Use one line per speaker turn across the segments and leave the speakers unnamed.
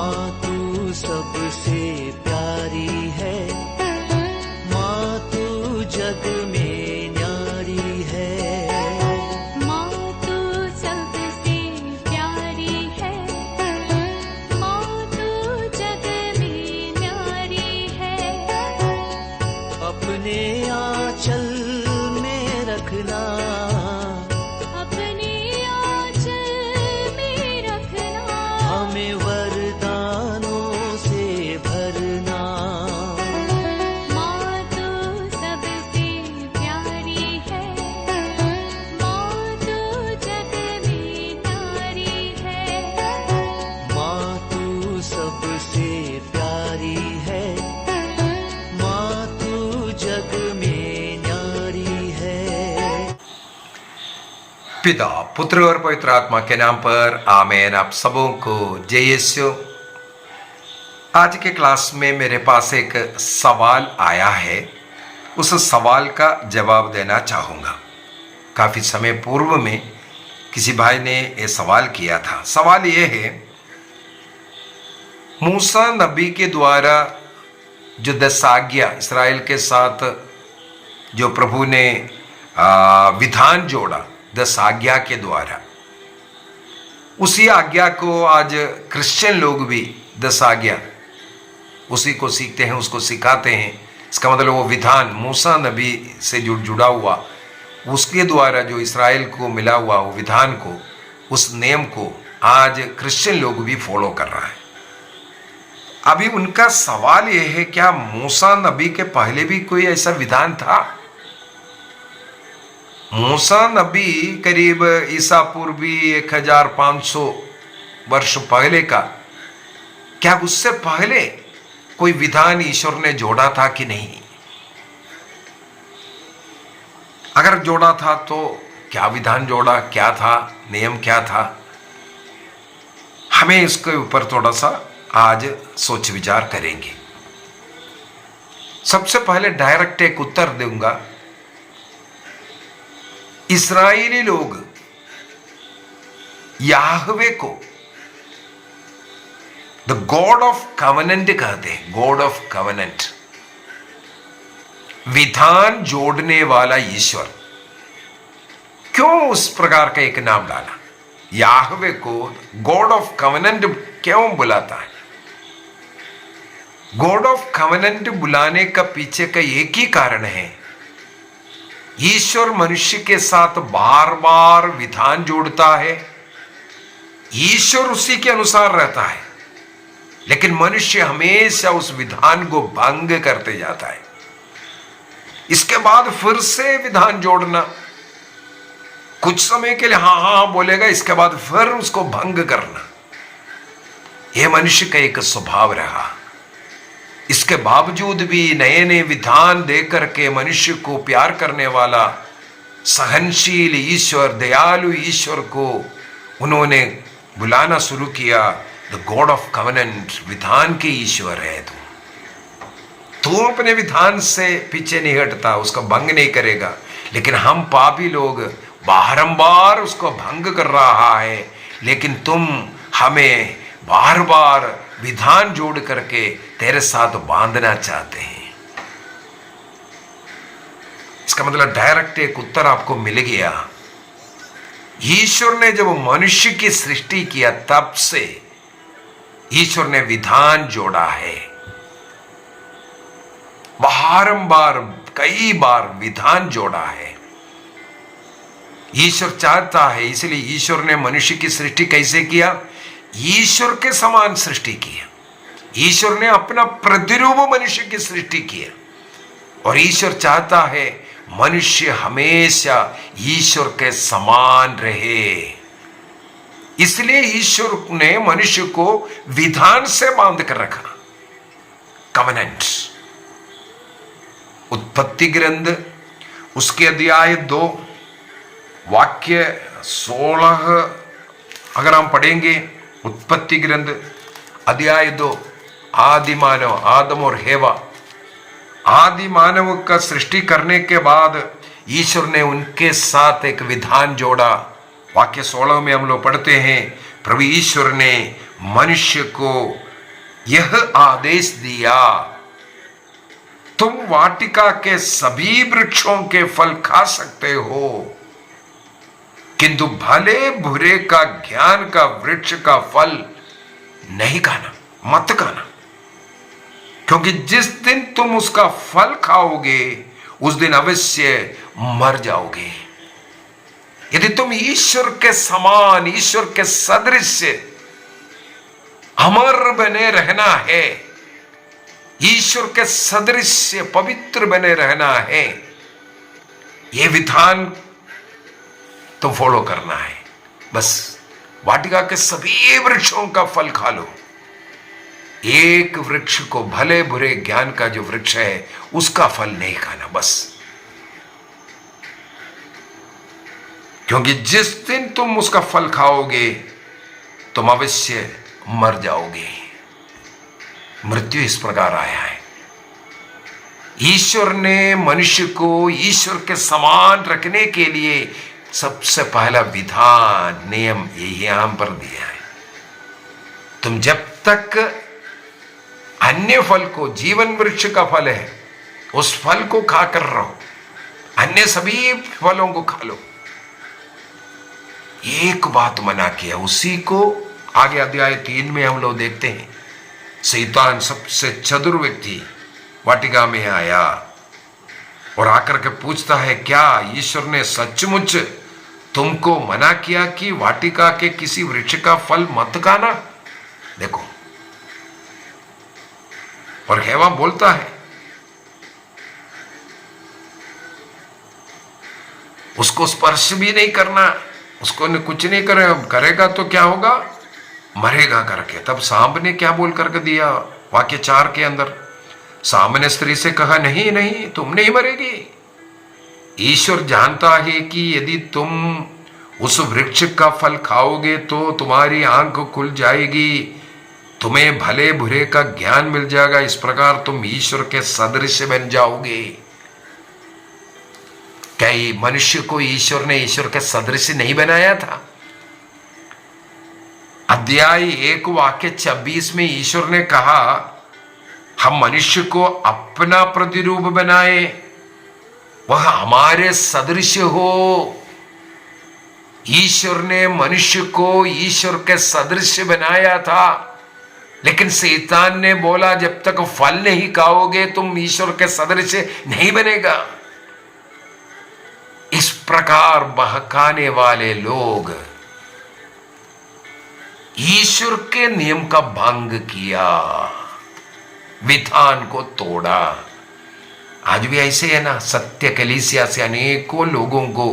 माँ तू सबसे प्यारी है, माँ तू जग में न्यारी है।
माँ तू सबसे प्यारी है, माँ तू जग में न्यारी है।
अपने आंचल में रखना,
अपने आंचल में रखना।
हमें वरदानों से भरना।
माँ तू सबसे प्यारी है, माँ तू जग में न्यारी है।
माँ तू सबसे प्यारी है, माँ तू जग में न्यारी है।
पिता, पुत्र और पवित्र आत्मा के नाम पर आमीन। आप सबों को जय यीशु। आज के क्लास में मेरे पास एक सवाल आया है, उस सवाल का जवाब देना चाहूँगा। काफ़ी समय पूर्व में किसी भाई ने ये सवाल किया था। सवाल ये है, मूसा नबी के द्वारा जो 10 आज्ञा इस्राएल के साथ जो प्रभु ने विधान जोड़ा 10 आज्ञा के द्वारा, उसी आज्ञा को आज क्रिश्चियन लोग भी 10 आज्ञा उसी को सीखते हैं, उसको सिखाते हैं। इसका मतलब वो विधान मूसा नबी से जुड़ा हुआ, उसके द्वारा जो इस्राएल को मिला हुआ वो विधान को, उस नियम को आज क्रिश्चियन लोग भी फॉलो कर रहा है। अभी उनका सवाल यह है, क्या मूसा नबी के पहले भी कोई ऐसा विधान था? मूसा नबी करीब ईसा पूर्वी 1500 वर्ष पहले का, क्या उससे पहले कोई विधान ईश्वर ने जोड़ा था कि नहीं? अगर जोड़ा था तो क्या विधान जोड़ा, क्या था, नियम क्या था? हमें इसके ऊपर थोड़ा सा आज सोच विचार करेंगे। सबसे पहले डायरेक्ट एक उत्तर दूंगा। इस्राएली लोग याहवे को द गॉड ऑफ कवनेंट कहते हैं। गॉड ऑफ कवनेंट, विधान जोड़ने वाला ईश्वर। क्यों उस प्रकार का एक नाम डाला? याहवे को गॉड ऑफ कवनेंट क्यों बुलाता है? गॉड ऑफ कवनेंट बुलाने का पीछे का एक ही कारण है, ईश्वर मनुष्य के साथ बार बार विधान जोड़ता है। ईश्वर उसी के अनुसार रहता है, लेकिन मनुष्य हमेशा उस विधान को भंग करते जाता है। इसके बाद फिर से विधान जोड़ना, कुछ समय के लिए हाँ हाँ बोलेगा, इसके बाद फिर उसको भंग करना, यह मनुष्य का एक स्वभाव रहा। इसके बावजूद भी नए नए विधान देकर के मनुष्य को प्यार करने वाला सहनशील ईश्वर, दयालु ईश्वर को उन्होंने बुलाना शुरू किया। द गॉड ऑफ कवनेंट, विधान के ईश्वर है तू अपने विधान से पीछे नहीं हटता, उसका भंग नहीं करेगा। लेकिन हम पापी लोग बारंबार उसको भंग कर रहा है, लेकिन तुम हमें बार बार विधान जोड़ करके तेरे साथ बांधना चाहते हैं। इसका मतलब डायरेक्ट एक उत्तर आपको मिल गया। ईश्वर ने जब मनुष्य की सृष्टि किया तब से ईश्वर ने विधान जोड़ा है, बारंबार कई बार विधान जोड़ा है। ईश्वर चाहता है, इसलिए ईश्वर ने मनुष्य की सृष्टि कैसे किया? ईश्वर के समान सृष्टि किया। ईश्वर ने अपना प्रतिरूप मनुष्य की सृष्टि किया, और ईश्वर चाहता है मनुष्य हमेशा ईश्वर के समान रहे। इसलिए ईश्वर ने मनुष्य को विधान से बांध कर रखा, कवनेंट। उत्पत्ति ग्रंथ उसके अध्याय 2 वाक्य 16 अगर हम पढ़ेंगे, उत्पत्ति ग्रंथ अध्याय 2, आदि मानव आदम और हेवा, आदि मानव का सृष्टि करने के बाद ईश्वर ने उनके साथ एक विधान जोड़ा। वाक्य 16 में हम लोग पढ़ते हैं, प्रभु ईश्वर ने मनुष्य को यह आदेश दिया, तुम वाटिका के सभी वृक्षों के फल खा सकते हो, किंतु भले बुरे का ज्ञान का वृक्ष का फल नहीं खाना, मत खाना, क्योंकि जिस दिन तुम उसका फल खाओगे उस दिन अवश्य मर जाओगे। यदि तुम ईश्वर के समान, ईश्वर के सदृश अमर बने रहना है, ईश्वर के सदृश पवित्र बने रहना है, यह विधान तो फॉलो करना है। बस वाटिका के सभी वृक्षों का फल खा लो, एक वृक्ष को, भले बुरे ज्ञान का जो वृक्ष है उसका फल नहीं खाना, बस। क्योंकि जिस दिन तुम उसका फल खाओगे तुम अवश्य मर जाओगे। मृत्यु इस प्रकार आया है। ईश्वर ने मनुष्य को ईश्वर के समान रखने के लिए सबसे पहला विधान, नियम यही यहां पर दिया है। तुम जब तक अन्य फल को, जीवन वृक्ष का फल है, उस फल को खाकर रहो, अन्य सभी फलों को खा लो। एक बात मना किया, उसी को आगे अध्याय 3 में हम लोग देखते हैं। शैतान सबसे चतुर व्यक्ति वाटिका में आया और आकर के पूछता है, क्या ईश्वर ने सचमुच तुमको मना किया कि वाटिका के किसी वृक्ष का फल मत खाना? देखो, और हेवा बोलता है, उसको स्पर्श भी नहीं करना, उसको कुछ नहीं करेगा तो क्या होगा? मरेगा करके। तब सांप ने क्या बोल करके दिया वाक्य 4 के अंदर? सांप ने स्त्री से कहा, नहीं नहीं, तुम नहीं मरेगी। ईश्वर जानता है कि यदि तुम उस वृक्ष का फल खाओगे तो तुम्हारी आंख खुल जाएगी, तुम्हें भले बुरे का ज्ञान मिल जाएगा, इस प्रकार तुम ईश्वर के सदृश बन जाओगे। क्या मनुष्य को ईश्वर ने ईश्वर के सदृश नहीं बनाया था? अध्याय 1 वाक्य 26 में ईश्वर ने कहा, हम मनुष्य को अपना प्रतिरूप बनाए, वह हमारे सदृश हो। ईश्वर ने मनुष्य को ईश्वर के सदृश बनाया था, लेकिन शैतान ने बोला, जब तक फल नहीं खाओगे तुम ईश्वर के सदृश नहीं बनेगा। इस प्रकार बहकाने वाले लोग ईश्वर के नियम का भंग किया, विधान को तोड़ा। आज भी ऐसे है ना, सत्य कलीसिया से अनेकों लोगों को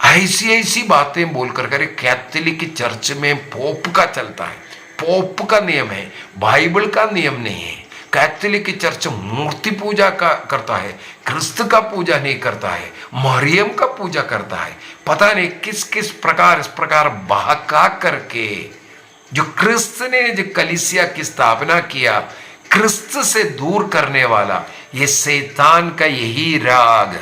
ऐसी ऐसी बातें बोलकर करे। कैथोलिक चर्च में पोप का चलता है, पोप का नियम है, बाइबल का नियम नहीं है। कैथोलिक चर्च मूर्ति पूजा का करता है, क्रिस्त का पूजा नहीं करता है, मरियम का पूजा करता है। पता नहीं किस किस प्रकार, इस प्रकार बहका करके जो क्रिस्त ने जो कलीसिया की स्थापना किया, क्रिस्त से दूर करने वाला ये शैतान का यही राग।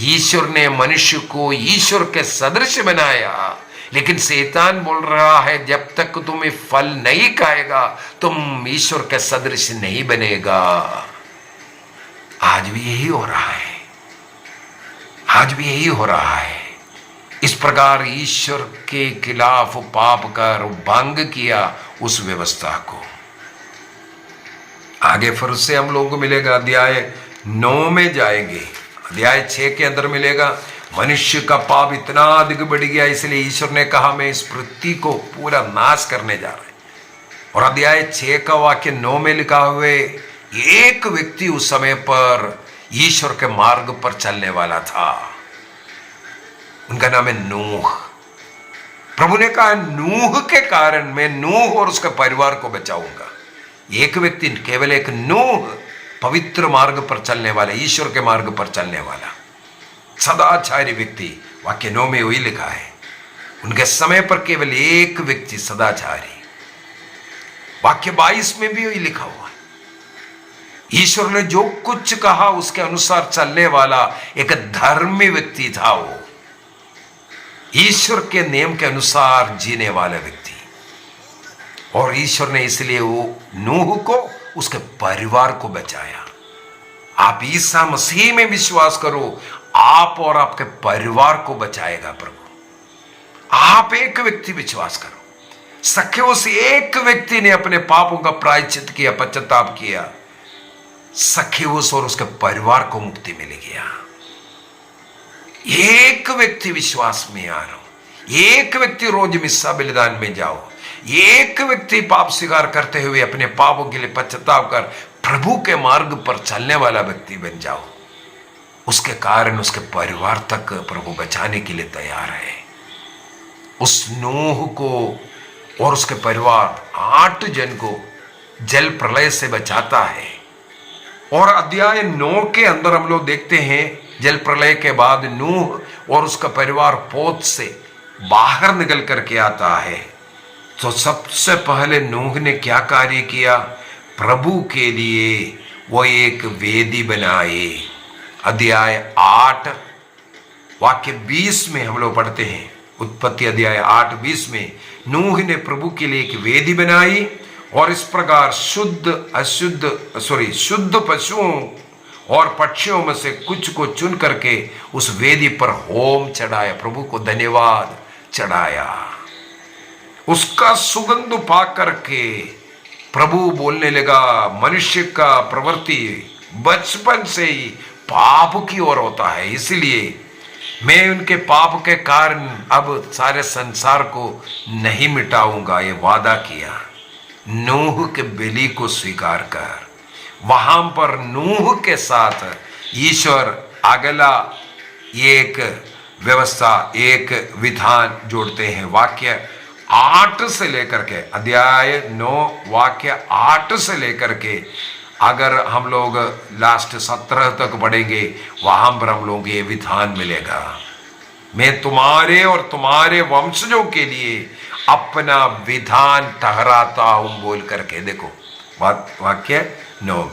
ईश्वर ने मनुष्य को ईश्वर के सदृश बनाया, लेकिन शैतान बोल रहा है, जब तक तुम्हें फल नहीं खाएगा तुम ईश्वर के सदृश नहीं बनेगा। आज भी यही हो रहा है, आज भी यही हो रहा है। इस प्रकार ईश्वर के खिलाफ पाप कर भंग किया उस व्यवस्था को। आगे फिर से हम लोगों को मिलेगा, अध्याय 9 में जाएंगे, अध्याय 6 के अंदर मिलेगा। मनुष्य का पाप इतना अधिक बढ़ गया, इसलिए ईश्वर ने कहा मैं इस पृथ्वी को पूरा नाश करने जा रहा है। और अध्याय 6 का वाक्य 9 में लिखा हुए, एक व्यक्ति उस समय पर ईश्वर के मार्ग पर चलने वाला था, उनका नाम है नूह। प्रभु ने कहा, नूह के कारण मैं नूह और उसके परिवार को बचाऊंगा। एक व्यक्ति, केवल एक नूह, पवित्र मार्ग पर चलने वाला, ईश्वर के मार्ग पर चलने वाला सदाचारी व्यक्ति। वाक्य 9 में वही लिखा है, उनके समय पर केवल एक व्यक्ति सदाचारी। वाक्य 22 में भी वही लिखा हुआ है, ईश्वर ने जो कुछ कहा उसके अनुसार चलने वाला एक धर्मी व्यक्ति था। वो ईश्वर के नियम के अनुसार जीने वाला व्यक्ति। और ईश्वर ने इसलिए वो नूह को, उसके परिवार को बचाया। आप ईसा मसीह में विश्वास करो, आप और आपके परिवार को बचाएगा प्रभु। आप एक व्यक्ति विश्वास करो, सख्योस एक व्यक्ति ने अपने पापों का प्रायश्चित किया, पश्चाताप किया, सख्योस और उसके परिवार को मुक्ति मिल गया। एक व्यक्ति विश्वास में आ रहा हूं, एक व्यक्ति रोज मिस्सा बलिदान में जाओ, एक व्यक्ति पाप स्वीकार करते हुए अपने पापों के लिए पश्चाताप कर प्रभु के मार्ग पर चलने वाला व्यक्ति बन जाओ, उसके कारण उसके परिवार तक प्रभु बचाने के लिए तैयार है। उस नूह को और उसके परिवार 8 जन को जल प्रलय से बचाता है। और अध्याय 9 के अंदर हम लोग देखते हैं, जल प्रलय के बाद नूह और उसका परिवार पोत से बाहर निकल करके आता है। तो सबसे पहले नूह ने क्या कार्य किया? प्रभु के लिए वो एक वेदी बनाए। अध्याय 8 वाक्य 20 में हम लोग पढ़ते हैं, उत्पत्ति अध्याय 8:20 में, नूह ने प्रभु के लिए एक वेदी बनाई और इस प्रकार शुद्ध पशुओं और पक्षियों में से कुछ को चुन करके उस वेदी पर होम चढ़ाया, प्रभु को धन्यवाद चढ़ाया। उसका सुगंध पा करके प्रभु बोलने लगा, मनुष्य का प्रवृत्ति बचपन से ही पाप की ओर होता है, इसलिए मैं उनके पाप के कारण अब सारे संसार को नहीं मिटाऊंगा, ये वादा किया। नूह के बलि को स्वीकार कर, वहां पर नूह के साथ ईश्वर अगला एक व्यवस्था, एक विधान जोड़ते हैं। वाक्य 8 से लेकर के, अध्याय 9 वाक्य 8 से लेकर के अगर हम लोग लास्ट 17 तक पढ़ेंगे, वहां पर हम लोग ये विधान मिलेगा, मैं तुम्हारे और तुम्हारे वंशजों के लिए अपना विधान ठहराता हूं बोल करके। देखो वाक्य 9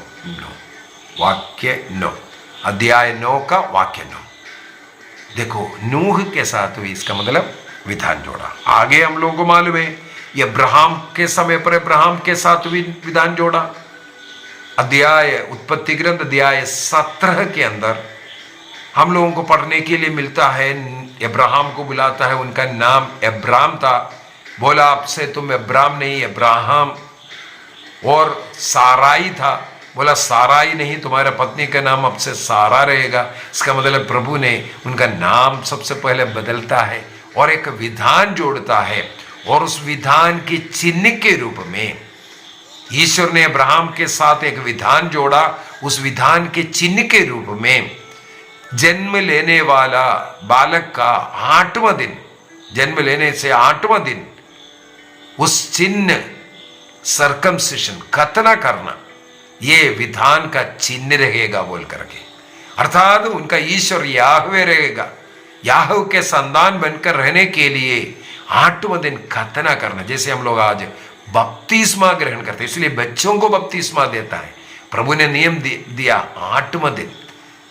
अध्याय 9 का वाक्य 9। देखो नूह के साथ हुई, इसका मतलब विधान जोड़ा। आगे हम लोगों को मालूम है, ये अब्राहम के समय पर अब्राहम के साथ भी विधान जोड़ा। अध्याय उत्पत्ति ग्रंथ अध्याय 17 के अंदर हम लोगों को पढ़ने के लिए मिलता है, अब्राहम को बुलाता है, उनका नाम अब्राम था, बोला आपसे तुम अब्राम नहीं अब्राहम, और साराई था, बोला साराई नहीं, तुम्हारा पत्नी का नाम अब से सारा रहेगा। इसका मतलब प्रभु ने उनका नाम सबसे पहले बदलता है और एक विधान जोड़ता है, और उस विधान की चिन्ह के रूप में ईश्वर ने अब्राहम के साथ एक विधान जोड़ा। उस विधान के चिन्ह के रूप में जन्म लेने वाला बालक का 8वां दिन, जन्म लेने से 8वां दिन उस चिन्ह सर्कमसिशन, खतना करना, ये विधान का चिन्ह रहेगा बोल करके, अर्थात उनका ईश्वर याहवे रहेगा। याहवे के संतान बनकर रहने के लिए 8वां दिन खतना करना, जैसे हम लोग आज बपतिस्मा ग्रहण करते, इसलिए बच्चों को बपतिस्मा देता है। प्रभु ने नियम दिया 8वां दिन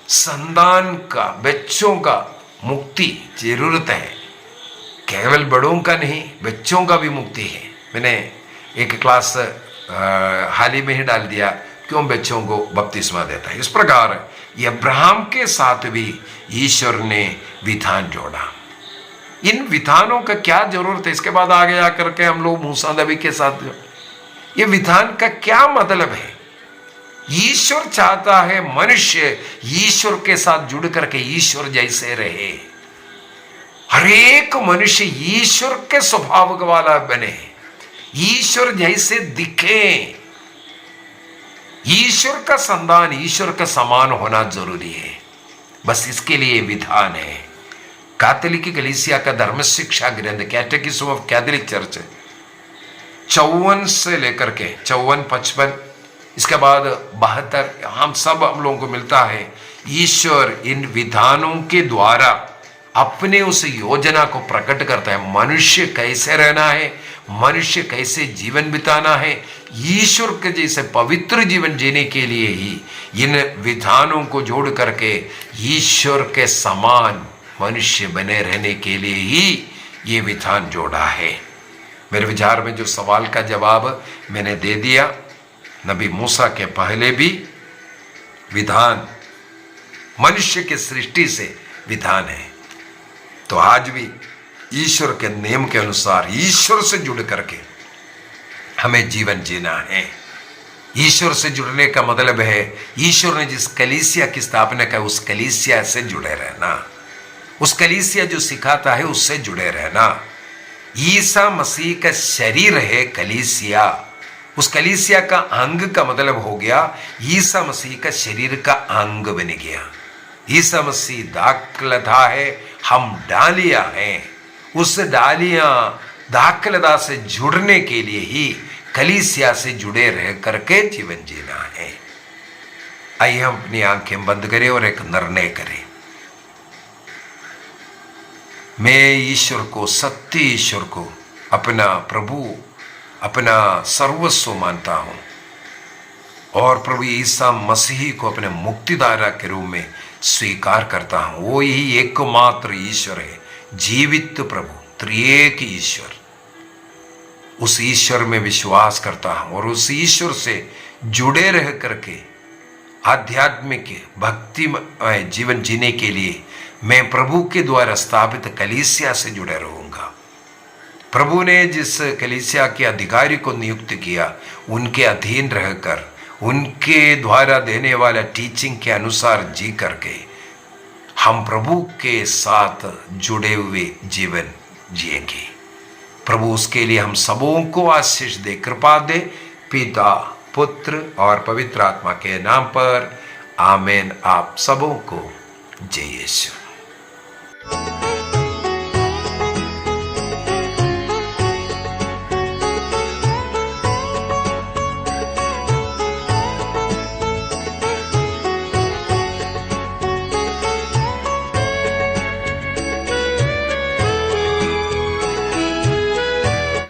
संतान का, बच्चों का मुक्ति जरूरत है, केवल बड़ों का नहीं, बच्चों का भी मुक्ति है। मैंने एक क्लास हाल ही में ही डाल दिया, क्यों बच्चों को बपतिस्मा देता है। इस प्रकार ये अब्राहम के साथ भी ईश्वर ने विधान जोड़ा। इन विधानों का क्या जरूरत है? इसके बाद आगे आकर के हम लोग मूसा नबी के साथ, ये विधान का क्या मतलब है? ईश्वर चाहता है मनुष्य ईश्वर के साथ जुड़ करके ईश्वर जैसे रहे, हर एक मनुष्य ईश्वर के स्वभाव वाला बने, ईश्वर जैसे दिखे। ईश्वर का संतान ईश्वर का समान होना जरूरी है, बस इसके लिए विधान है। कैथोलिक कलीसिया का धर्म शिक्षा ग्रंथ कैटेकिज्म ऑफ कैथोलिक चर्च 54 से लेकर के 54, 55, इसके बाद 72, हम सब हम लोगों को मिलता है। ईश्वर इन विधानों के द्वारा अपने उस योजना को प्रकट करता है, मनुष्य कैसे रहना है, मनुष्य कैसे जीवन बिताना है। ईश्वर के जैसे पवित्र जीवन जीने के लिए ही इन विधानों को जोड़ करके ईश्वर के समान मनुष्य बने रहने के लिए ही ये विधान जोड़ा है। मेरे विचार में जो सवाल का जवाब मैंने दे दिया, नबी मूसा के पहले भी विधान मनुष्य की सृष्टि से विधान है, तो आज भी ईश्वर के नियम के अनुसार ईश्वर से जुड़ करके हमें जीवन जीना है। ईश्वर से जुड़ने का मतलब है ईश्वर ने जिस कलीसिया की स्थापना की उस कलीसिया से जुड़े रहना, उस कलीसिया जो सिखाता है उससे जुड़े रहना। ईसा मसीह का शरीर है कलीसिया, उस कलीसिया का अंग का मतलब हो गया ईसा मसीह का शरीर का अंग बन गया। ईसा मसीह दाखलता है, हम डालियां हैं। उस डालियां दाखलता से जुड़ने के लिए ही कलीसिया से जुड़े रह करके जीवन जीना है। आइए हम अपनी आंखें बंद करें और एक निर्णय करें। मैं ईश्वर को, सत्य ईश्वर को अपना प्रभु, अपना सर्वस्व मानता हूं और प्रभु ईसा मसीह को अपने मुक्तिदाता के रूप में स्वीकार करता हूं। वो ही एकमात्र ईश्वर है, जीवित प्रभु, त्रिएक ईश्वर। उस ईश्वर में विश्वास करता हूं और उस ईश्वर से जुड़े रह करके आध्यात्मिक भक्तिमय जीवन जीने के लिए मैं प्रभु के द्वारा स्थापित कलीसिया से जुड़े रहूंगा। प्रभु ने जिस कलीसिया के अधिकारी को नियुक्त किया उनके अधीन रहकर उनके द्वारा देने वाला टीचिंग के अनुसार जी करके हम प्रभु के साथ जुड़े हुए जीवन जिएंगे। प्रभु उसके लिए हम सबों को आशीष दे, कृपा दे, पिता, पुत्र और पवित्र आत्मा के नाम पर आमीन। आप सबों को जय यीशु।